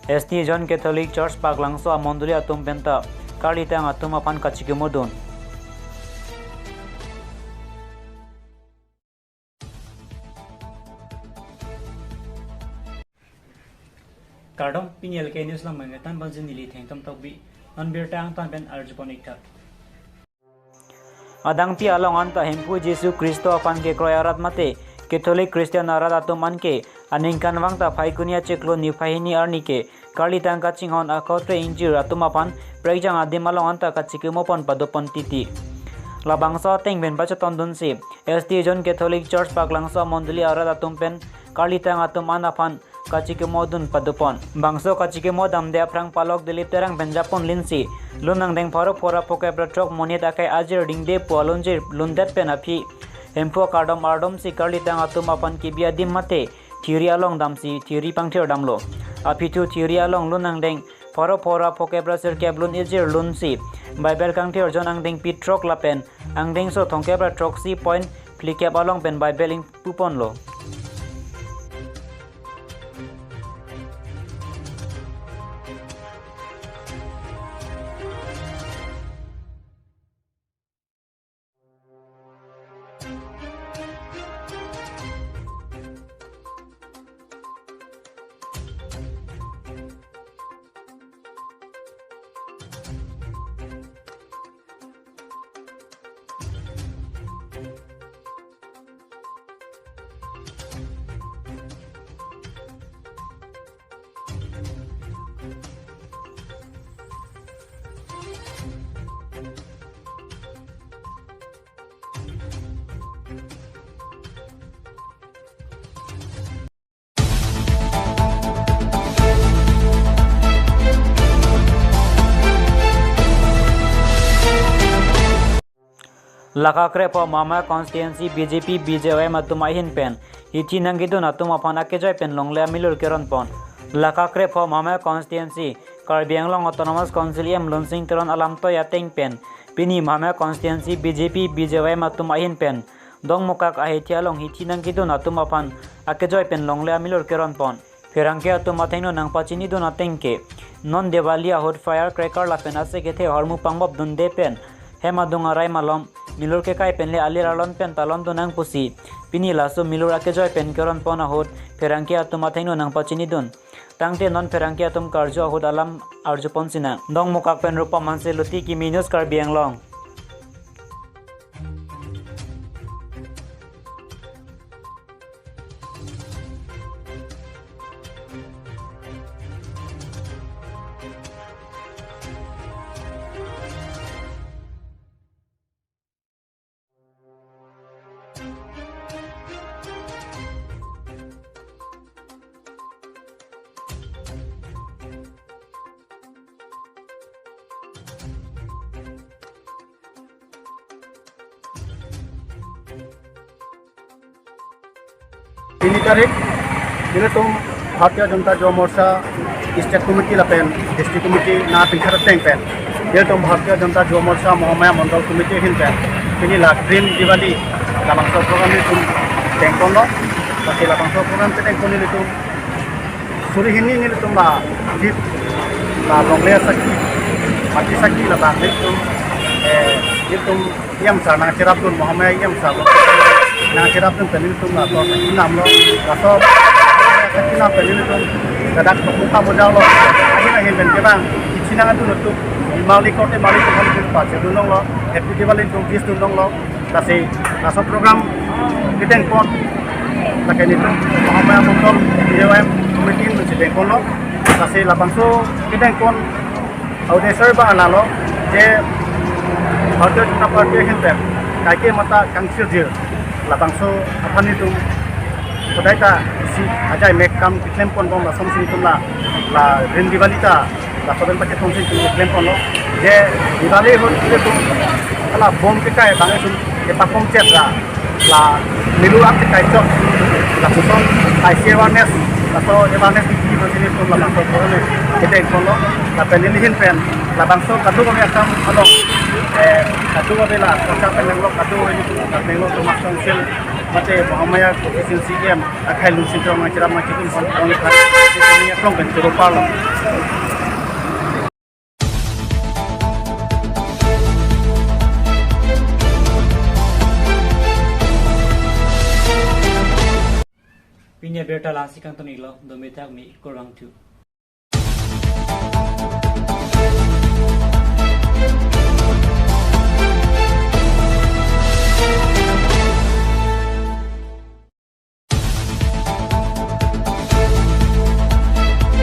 ST John Catholic Church paglangso amonduli atum benta kali tang atum apan kachikimodun. Kardom pinyel ke news lang mangetan banjin nili theng tam tokbi non birtang tan ben arjupon ikta. Adang pi along anta hempu Jesu Kristo apan ke kroyarat mate Catholic Christian arat atum anke aningkan wangta phaikunia cheklo ni phahini arnike kali tang kachinghon akotre injir atum apan pregjang adim along anta kachikimopon padopon titi. Labangso teng ben bachaton dunsi ST John Catholic Church paglangso monduli arat atum pen kali tang atum anapan kachikimodun padupon bangso kachikimodam de aprang palok dilip terang benjapon linsi lunang deng pharo phora poke bratrok monit akai ajir dingde polonjir lundet penapi empo kardom ardom si karli tang atum apan kibia dim mate theory along damsi theory pangthir damlo apitu theory along lunang deng pharo phora poke brasir keblun ijir lunsi bible kangthir jonang deng pitrok lapen angdeng so thongke bratrok si point flikap along pen bible ing pupon lo. Lakakre po mama constituency BJP BJY matumahin pen ichi nangidu natum apan akejoy pen longle amilur keron pon Lakakre po mama constituency KARBI ANGLONG autonomous council em lonsing teron alam to yateng pen pini mama constituency BJP BJY matumahin pen dong mukak ahitia long ichi nangidu natum apan akejoy pen longle amilur keron pon Ferangke atum athaino nang pachini du natengke non devalia hot firecracker la pen ase kethe hormu pangbob dunde pen hema dunga rai malom milur ke kai penle alir alon pen talon do nang pusi pini laso milur ake joy pen keron pona hot ferangke atum athaino nang pachini dun tangte non ferangke atum karjo hot alam arju ponsina dong mukak pen rupa manse luti ki minus KARBI ANGLONG. Ini tarik, ini tuh Bharatiya Janata Yuva Morcha State Committee lapen, District Committee na pingkar teng pen. Dia tuh Bharatiya Janata Yuva Morcha Mohamaya Mandal Committee hin pen. Ini lah Green Diwali, labangso program itu tengkon lo, tapi labangso program itu tengkon itu suri ini tuh lah jeep, lah longlea sakti, mati sakti lah bang itu yang sana cerap tuh Mohamaya yang sana. Nah kira pun penin itu nggak tahu enam lo, nggak tahu enam penin itu kadang muka modal lo, akhirnya yang bang, Cina itu nutup, Mali kote Mali itu kan itu pas itu nong lo, Happy Diwali itu bis itu nong lo, tapi asal program kita yang kon, pakai itu, Muhammad Motor, BJM, Committee itu kita yang kon lo, tapi lapang so kita yang kon, audio serba ala lo, je audio kita pakai hinter, kaki mata kangsil je. Labangso apa nih tuh? Kodai ta si aja make kam klaim pon bom langsung sini tuh lah Green Diwali ta, lah soben pakai tongsi tuh klaim pon lo. Je Diwali hon itu tuh, lah bom kita ya bang itu, kita bom cet lah milu am kita itu, lah susun IC awareness, atau awareness di sini tuh labangso pon kita ikon lo, lah penilihin pen, labangso kadu kami akan along. Kadu bela, kota penenglo kadu ini tuh penenglo tuh masuk mate Muhammad efficiency game akai lu sintrong ma ciram ma cikin kon kon khat ni aklong kan tero parlo Pinya berta lasi kang tonilo dometak mi korang tu.